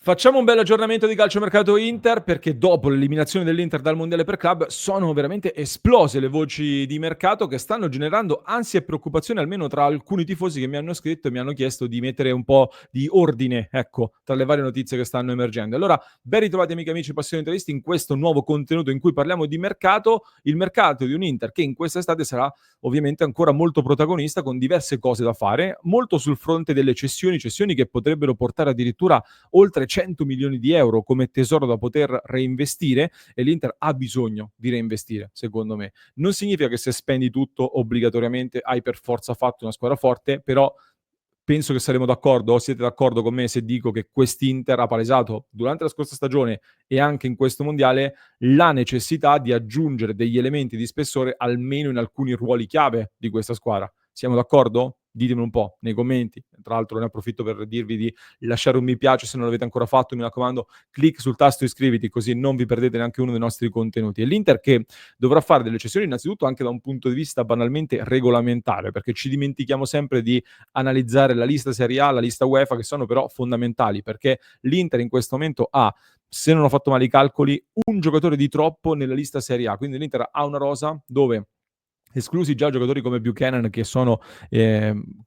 Facciamo un bel aggiornamento di calciomercato Inter, perché dopo l'eliminazione dell'Inter dal Mondiale per Club sono veramente esplose le voci di mercato che stanno generando ansia e preoccupazione, almeno tra alcuni tifosi che mi hanno scritto e mi hanno chiesto di mettere un po' di ordine, ecco, tra le varie notizie che stanno emergendo. Allora, ben ritrovati amiche, amici, passioniteristi in questo nuovo contenuto in cui parliamo di mercato, il mercato di un Inter che in quest'estate sarà ovviamente ancora molto protagonista, con diverse cose da fare, molto sul fronte delle cessioni che potrebbero portare addirittura oltre 100 milioni di euro come tesoro da poter reinvestire, e l'Inter ha bisogno di reinvestire, secondo me. Non significa che se spendi tutto obbligatoriamente hai per forza fatto una squadra forte, però penso che saremo d'accordo, o siete d'accordo con me se dico che quest'Inter ha palesato durante la scorsa stagione e anche in questo mondiale la necessità di aggiungere degli elementi di spessore almeno in alcuni ruoli chiave di questa squadra. Siamo d'accordo? Ditemelo un po' nei commenti. Tra l'altro ne approfitto per dirvi di lasciare un mi piace se non l'avete ancora fatto, mi raccomando, clic sul tasto iscriviti così non vi perdete neanche uno dei nostri contenuti. E l'Inter che dovrà fare delle cessioni innanzitutto anche da un punto di vista banalmente regolamentare, perché ci dimentichiamo sempre di analizzare la lista Serie A, la lista UEFA, che sono però fondamentali, perché l'Inter in questo momento ha, se non ho fatto male i calcoli, un giocatore di troppo nella lista Serie A, quindi l'Inter ha una rosa dove, esclusi già giocatori come Buchanan che sono,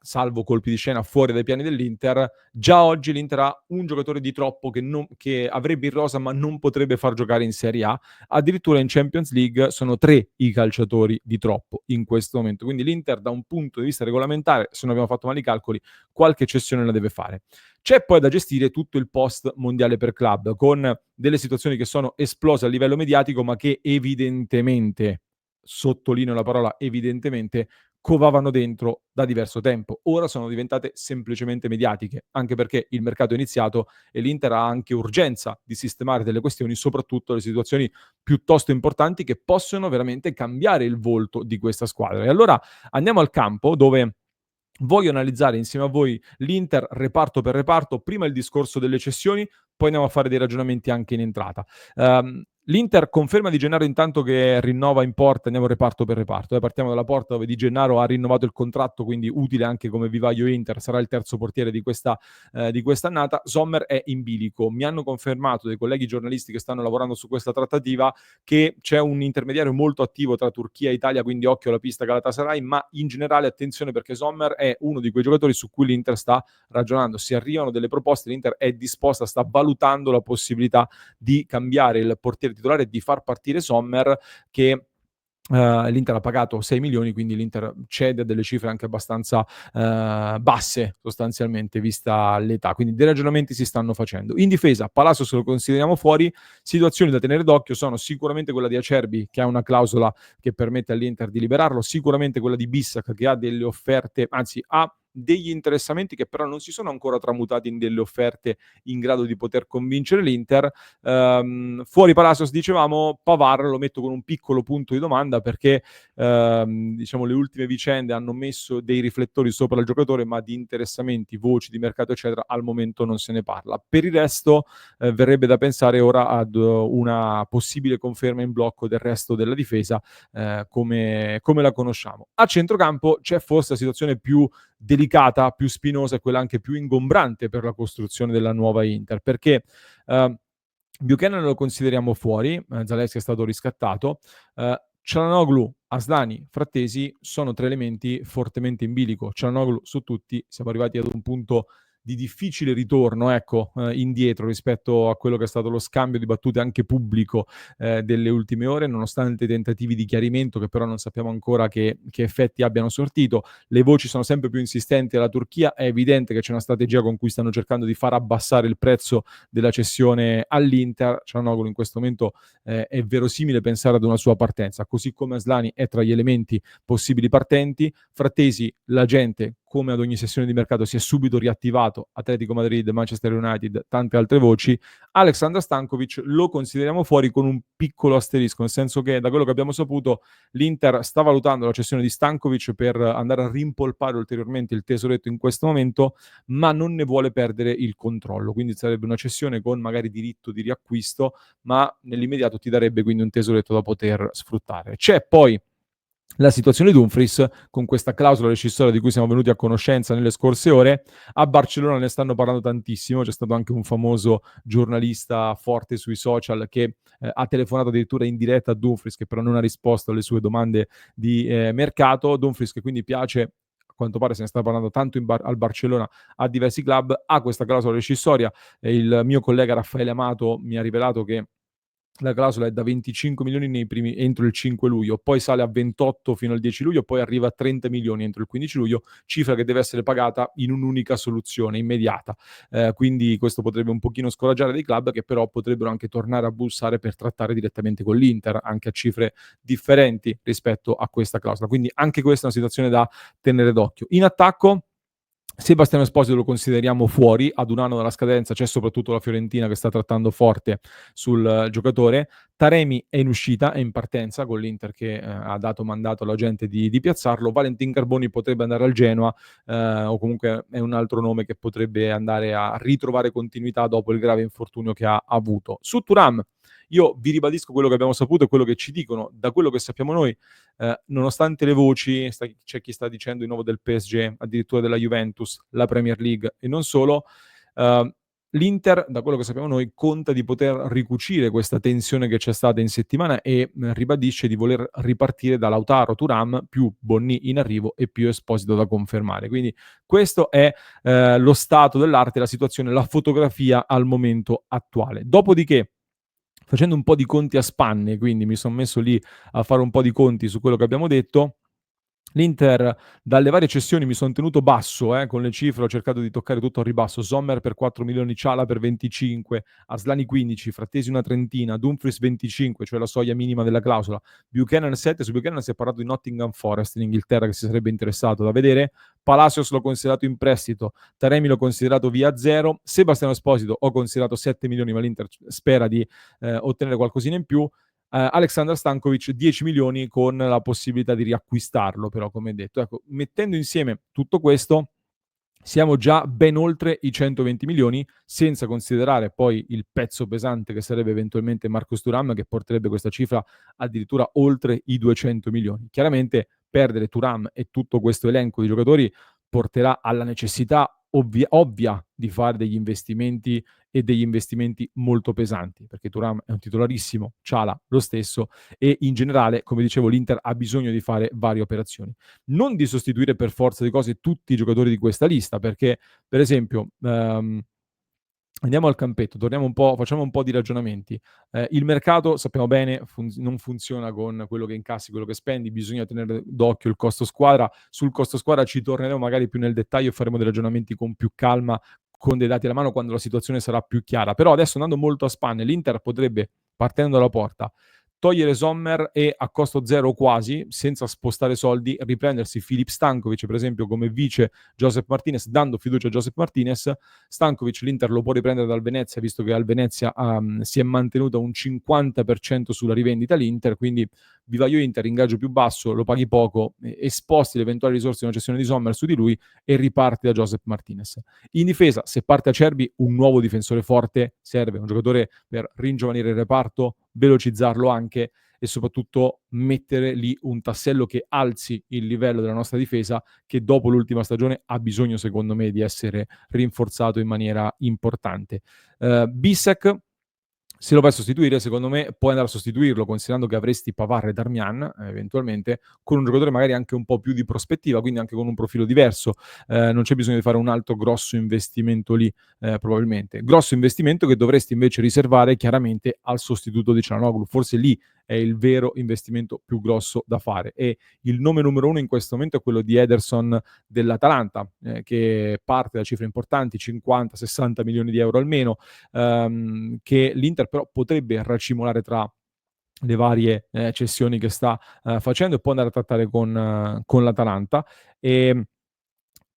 salvo colpi di scena, fuori dai piani dell'Inter, già oggi l'Inter ha un giocatore di troppo che avrebbe in rosa ma non potrebbe far giocare in Serie A. Addirittura in Champions League sono 3 i calciatori di troppo in questo momento. Quindi l'Inter da un punto di vista regolamentare, se non abbiamo fatto male i calcoli, qualche cessione la deve fare. C'è poi da gestire tutto il post mondiale per club, con delle situazioni che sono esplose a livello mediatico ma che evidentemente, sottolineo la parola evidentemente, covavano dentro da diverso tempo. Ora sono diventate semplicemente mediatiche, anche perché il mercato è iniziato e l'Inter ha anche urgenza di sistemare delle questioni, soprattutto le situazioni piuttosto importanti che possono veramente cambiare il volto di questa squadra. E allora andiamo al campo, dove voglio analizzare insieme a voi l'Inter reparto per reparto, prima il discorso delle cessioni, poi andiamo a fare dei ragionamenti anche in entrata. L'Inter conferma Di Gennaro intanto che rinnova in porta, andiamo reparto per reparto. Partiamo dalla porta dove Di Gennaro ha rinnovato il contratto, quindi utile anche come vivaio Inter, sarà il terzo portiere di quest'annata. Sommer è in bilico. Mi hanno confermato dei colleghi giornalisti che stanno lavorando su questa trattativa che c'è un intermediario molto attivo tra Turchia e Italia, quindi occhio alla pista Galatasaray, ma in generale attenzione perché Sommer è uno di quei giocatori su cui l'Inter sta ragionando. Se arrivano delle proposte, l'Inter è disposta, sta valutando la possibilità di cambiare il portiere titolare e di far partire Sommer, che l'Inter ha pagato 6 milioni, quindi l'Inter cede a delle cifre anche abbastanza basse sostanzialmente vista l'età, quindi dei ragionamenti si stanno facendo. In difesa Palacios lo consideriamo fuori, situazioni da tenere d'occhio sono sicuramente quella di Acerbi che ha una clausola che permette all'Inter di liberarlo, sicuramente quella di Bissac che ha delle offerte, anzi ha degli interessamenti che però non si sono ancora tramutati in delle offerte in grado di poter convincere l'Inter. Fuori Palacios, dicevamo, Pavard lo metto con un piccolo punto di domanda perché diciamo le ultime vicende hanno messo dei riflettori sopra il giocatore, ma di interessamenti, voci di mercato eccetera al momento non se ne parla. Per il resto verrebbe da pensare ora ad una possibile conferma in blocco del resto della difesa come la conosciamo. A centrocampo c'è forse la situazione più delicata, più spinosa e quella anche più ingombrante per la costruzione della nuova Inter, perché Buchanan lo consideriamo fuori, Zalewski è stato riscattato, Çalhanoğlu, Aslani, Frattesi sono 3 elementi fortemente in bilico. Çalhanoğlu su tutti, siamo arrivati ad un punto di difficile ritorno, ecco, indietro rispetto a quello che è stato lo scambio di battute anche pubblico delle ultime ore, nonostante i tentativi di chiarimento che però non sappiamo ancora che effetti abbiano sortito. Le voci sono sempre più insistenti alla Turchia, è evidente che c'è una strategia con cui stanno cercando di far abbassare il prezzo della cessione all'Inter. Çalhanoğlu in questo momento è verosimile pensare ad una sua partenza, così come Aslani è tra gli elementi possibili partenti. Frattesi, la gente, come ad ogni sessione di mercato, si è subito riattivato, Atletico Madrid, Manchester United, tante altre voci. Aleksandar Stankovic lo consideriamo fuori con un piccolo asterisco, nel senso che da quello che abbiamo saputo l'Inter sta valutando la cessione di Stankovic per andare a rimpolpare ulteriormente il tesoretto in questo momento, ma non ne vuole perdere il controllo, quindi sarebbe una cessione con magari diritto di riacquisto, ma nell'immediato ti darebbe quindi un tesoretto da poter sfruttare. C'è poi La situazione Dumfries, con questa clausola rescissoria di cui siamo venuti a conoscenza nelle scorse ore, a Barcellona ne stanno parlando tantissimo. C'è stato anche un famoso giornalista forte sui social che ha telefonato addirittura in diretta a Dumfries, che però non ha risposto alle sue domande di mercato. Dumfries, che quindi piace, a quanto pare se ne sta parlando tanto al Barcellona, a diversi club, ha questa clausola rescissoria. Il mio collega Raffaele Amato mi ha rivelato che la clausola è da 25 milioni entro il 5 luglio, poi sale a 28 fino al 10 luglio, poi arriva a 30 milioni entro il 15 luglio, cifra che deve essere pagata in un'unica soluzione immediata. Quindi questo potrebbe un pochino scoraggiare dei club che però potrebbero anche tornare a bussare per trattare direttamente con l'Inter, anche a cifre differenti rispetto a questa clausola. Quindi anche questa è una situazione da tenere d'occhio. In attacco Sebastiano Esposito lo consideriamo fuori, ad 1 anno dalla scadenza c'è soprattutto la Fiorentina che sta trattando forte sul giocatore. Taremi è in uscita, è in partenza con l'Inter che ha dato mandato alla gente di piazzarlo. Valentin Carboni potrebbe andare al Genoa, o comunque è un altro nome che potrebbe andare a ritrovare continuità dopo il grave infortunio che ha avuto. Su Thuram, io vi ribadisco quello che abbiamo saputo e quello che ci dicono. Da quello che sappiamo noi, nonostante le voci, c'è chi sta dicendo di nuovo del PSG, addirittura della Juventus, la Premier League e non solo, ehm, l'Inter, da quello che sappiamo noi, conta di poter ricucire questa tensione che c'è stata in settimana e ribadisce di voler ripartire da Lautaro, Thuram, più Bonnì in arrivo e più Esposito da confermare. Quindi questo è lo stato dell'arte, la situazione, la fotografia al momento attuale. Dopodiché, facendo un po' di conti a spanne, quindi mi son messo lì a fare un po' di conti su quello che abbiamo detto, l'Inter dalle varie cessioni mi son tenuto basso, con le cifre ho cercato di toccare tutto al ribasso. Sommer per 4 milioni, Ciala per 25, Aslani 15, Frattesi una trentina, Dumfries 25, cioè la soglia minima della clausola, Buchanan 7. Su Buchanan si è parlato di Nottingham Forest in Inghilterra che si sarebbe interessato da vedere, Palacios l'ho considerato in prestito, Taremi l'ho considerato via 0, Sebastiano Esposito ho considerato 7 milioni, ma l'Inter spera di ottenere qualcosina in più. Aleksandar Stankovic 10 milioni con la possibilità di riacquistarlo però come detto. Ecco, mettendo insieme tutto questo siamo già ben oltre i 120 milioni, senza considerare poi il pezzo pesante che sarebbe eventualmente Marcus Thuram, che porterebbe questa cifra addirittura oltre i 200 milioni. Chiaramente perdere Thuram e tutto questo elenco di giocatori porterà alla necessità ovvia di fare degli investimenti e degli investimenti molto pesanti, perché Thuram è un titolarissimo, Ciala lo stesso e in generale, come dicevo, l'Inter ha bisogno di fare varie operazioni. Non di sostituire per forza di cose tutti i giocatori di questa lista, perché per esempio, andiamo al campetto, torniamo un po', facciamo un po' di ragionamenti. Il mercato sappiamo bene non funziona con quello che incassi, quello che spendi, bisogna tenere d'occhio il costo squadra. Sul costo squadra ci torneremo magari più nel dettaglio e faremo dei ragionamenti con più calma, con dei dati alla mano quando la situazione sarà più chiara. Però adesso andando molto a spanne, l'Inter potrebbe, partendo dalla porta, togliere Sommer e a costo zero quasi, senza spostare soldi, riprendersi Filip Stankovic, per esempio, come vice Joseph Martinez, dando fiducia a Joseph Martinez. Stankovic l'Inter lo può riprendere dal Venezia, visto che al Venezia si è mantenuta un 50% sulla rivendita l'Inter, quindi vivaio Inter, ingaggio più basso, lo paghi poco, sposti le eventuali risorse di una cessione di Sommer su di lui e riparti da Joseph Martinez. In difesa, se parte Acerbi, un nuovo difensore forte serve, un giocatore per ringiovanire il reparto, velocizzarlo anche e soprattutto mettere lì un tassello che alzi il livello della nostra difesa, che dopo l'ultima stagione ha bisogno, secondo me, di essere rinforzato in maniera importante. Bissek, se lo vai a sostituire, secondo me puoi andare a sostituirlo considerando che avresti Pavard e Darmian, eventualmente, con un giocatore magari anche un po' più di prospettiva, quindi anche con un profilo diverso. Non c'è bisogno di fare un altro grosso investimento lì, probabilmente. Grosso investimento che dovresti invece riservare chiaramente al sostituto di Çalhanoğlu. Forse lì è il vero investimento più grosso da fare. E il nome numero uno in questo momento è quello di Ederson dell'Atalanta, che parte da cifre importanti, 50-60 milioni di euro almeno, che l'Inter però potrebbe racimolare tra le varie cessioni che sta facendo e può andare a trattare con l'Atalanta. E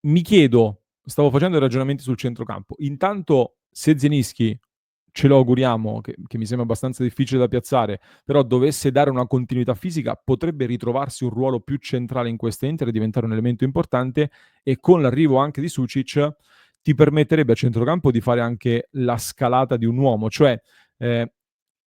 mi chiedo, stavo facendo dei ragionamenti sul centrocampo, intanto se Zielinski ce lo auguriamo, che mi sembra abbastanza difficile da piazzare, però dovesse dare una continuità fisica, potrebbe ritrovarsi un ruolo più centrale in questa Inter e diventare un elemento importante e con l'arrivo anche di Sucic ti permetterebbe a centrocampo di fare anche la scalata di un uomo, cioè, ehm,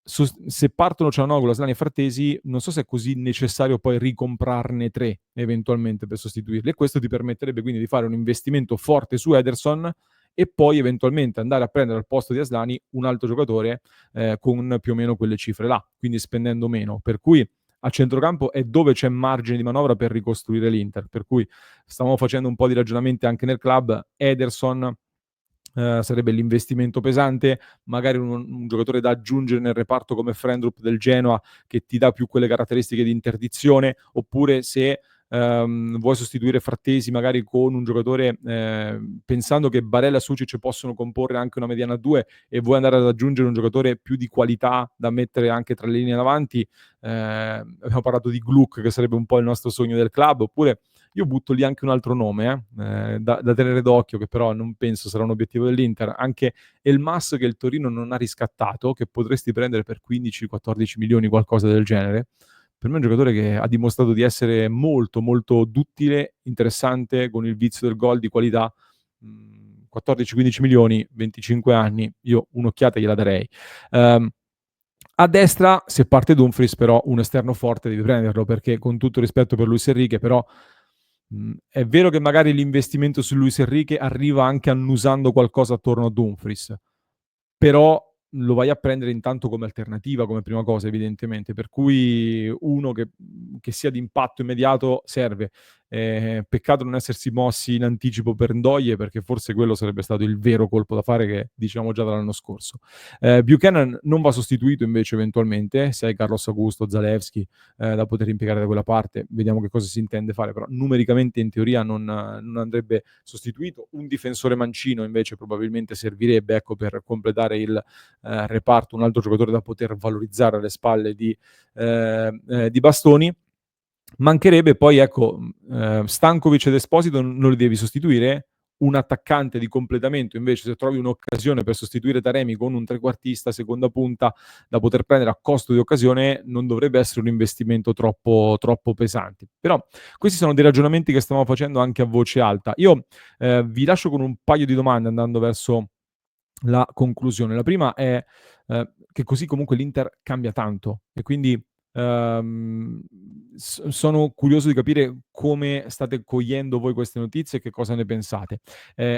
se partono Çalhanoğlu, Asllani e Frattesi, non so se è così necessario poi ricomprarne 3 eventualmente per sostituirli, e questo ti permetterebbe quindi di fare un investimento forte su Ederson e poi eventualmente andare a prendere al posto di Asllani un altro giocatore con più o meno quelle cifre là, quindi spendendo meno. Per cui a centrocampo è dove c'è margine di manovra per ricostruire l'Inter. Per cui stavamo facendo un po' di ragionamenti anche nel club. Ederson sarebbe l'investimento pesante, magari un giocatore da aggiungere nel reparto come Frendrup del Genoa, che ti dà più quelle caratteristiche di interdizione, oppure se vuoi sostituire Frattesi magari con un giocatore pensando che Barella e Sucic possono comporre anche una mediana a 2 e vuoi andare ad aggiungere un giocatore più di qualità da mettere anche tra le linee davanti, abbiamo parlato di Gluck che sarebbe un po' il nostro sogno del club, oppure io butto lì anche un altro nome da tenere d'occhio, che però non penso sarà un obiettivo dell'Inter, anche Elmas che il Torino non ha riscattato, che potresti prendere per 15-14 milioni, qualcosa del genere. Per me è un giocatore che ha dimostrato di essere molto, molto duttile, interessante, con il vizio del gol di qualità. 14-15 milioni, 25 anni, io un'occhiata gliela darei. A destra, se parte Dumfries, però un esterno forte devi prenderlo, perché con tutto rispetto per Luis Enrique, però è vero che magari l'investimento su Luis Enrique arriva anche annusando qualcosa attorno a Dumfries, però lo vai a prendere intanto come alternativa, come prima cosa evidentemente, per cui uno che sia di impatto immediato serve. Peccato non essersi mossi in anticipo per Ndoye, perché forse quello sarebbe stato il vero colpo da fare che diciamo già dall'anno scorso. Buchanan non va sostituito invece eventualmente, se hai Carlos Augusto, Zalewski da poter impiegare da quella parte, vediamo che cosa si intende fare, però numericamente in teoria non andrebbe sostituito. Un difensore mancino invece probabilmente servirebbe, ecco, per completare il reparto, un altro giocatore da poter valorizzare alle spalle di Bastoni. Mancherebbe poi, ecco, Stankovic ed Esposito non li devi sostituire. Un attaccante di completamento, invece, se trovi un'occasione per sostituire Taremi con un trequartista, seconda punta, da poter prendere a costo di occasione, non dovrebbe essere un investimento troppo, troppo pesante. Però questi sono dei ragionamenti che stiamo facendo anche a voce alta. Io vi lascio con un paio di domande andando verso la conclusione. La prima è che così comunque l'Inter cambia tanto e quindi sono curioso di capire come state cogliendo voi queste notizie e che cosa ne pensate.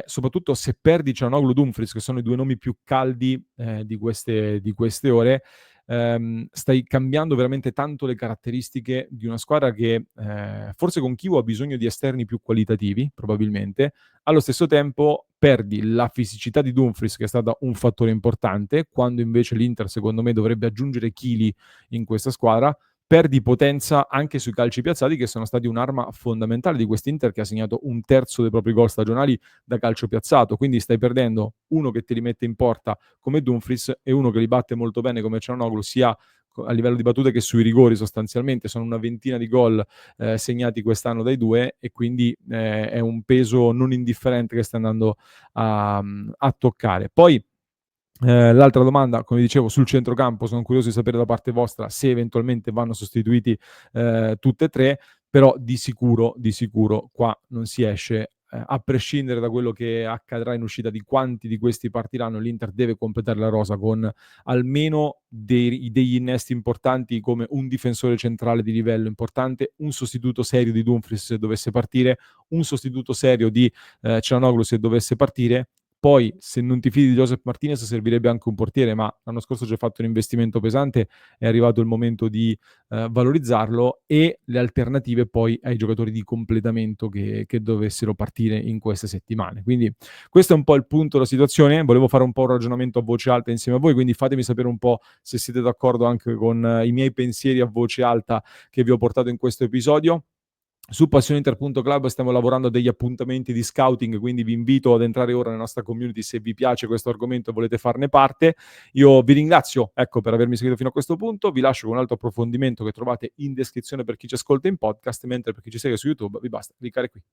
Soprattutto se perdi Çalhanoğlu, Dumfries, che sono i due nomi più caldi di queste ore, stai cambiando veramente tanto le caratteristiche di una squadra che forse con Chivu ha bisogno di esterni più qualitativi, probabilmente. Allo stesso tempo perdi la fisicità di Dumfries, che è stata un fattore importante, quando invece l'Inter, secondo me, dovrebbe aggiungere chili in questa squadra. Perdi potenza anche sui calci piazzati, che sono stati un'arma fondamentale di quest'Inter, che ha segnato un terzo dei propri gol stagionali da calcio piazzato. Quindi stai perdendo uno che te li mette in porta come Dumfries e uno che li batte molto bene come Çalhanoğlu, sia a livello di battute che sui rigori. Sostanzialmente sono una ventina di gol segnati quest'anno dai due, e quindi è un peso non indifferente che sta andando a toccare. Poi l'altra domanda, come dicevo, sul centrocampo, sono curioso di sapere da parte vostra se eventualmente vanno sostituiti tutte e tre, però di sicuro qua non si esce, a prescindere da quello che accadrà in uscita, di quanti di questi partiranno. L'Inter deve completare la rosa con almeno degli innesti importanti, come un difensore centrale di livello importante, un sostituto serio di Dumfries se dovesse partire, un sostituto serio di Çalhanoğlu se dovesse partire. Poi, se non ti fidi di Joseph Martinez, servirebbe anche un portiere, ma l'anno scorso ci hai fatto un investimento pesante, è arrivato il momento di valorizzarlo, e le alternative poi ai giocatori di completamento che dovessero partire in queste settimane. Quindi questo è un po' il punto della situazione. Volevo fare un po' un ragionamento a voce alta insieme a voi, quindi fatemi sapere un po' se siete d'accordo anche con i miei pensieri a voce alta che vi ho portato in questo episodio. Su passioninter.club stiamo lavorando a degli appuntamenti di scouting, quindi vi invito ad entrare ora nella nostra community se vi piace questo argomento e volete farne parte. Io vi ringrazio, ecco, per avermi seguito fino a questo punto. Vi lascio con un altro approfondimento che trovate in descrizione per chi ci ascolta in podcast, mentre per chi ci segue su YouTube vi basta cliccare qui.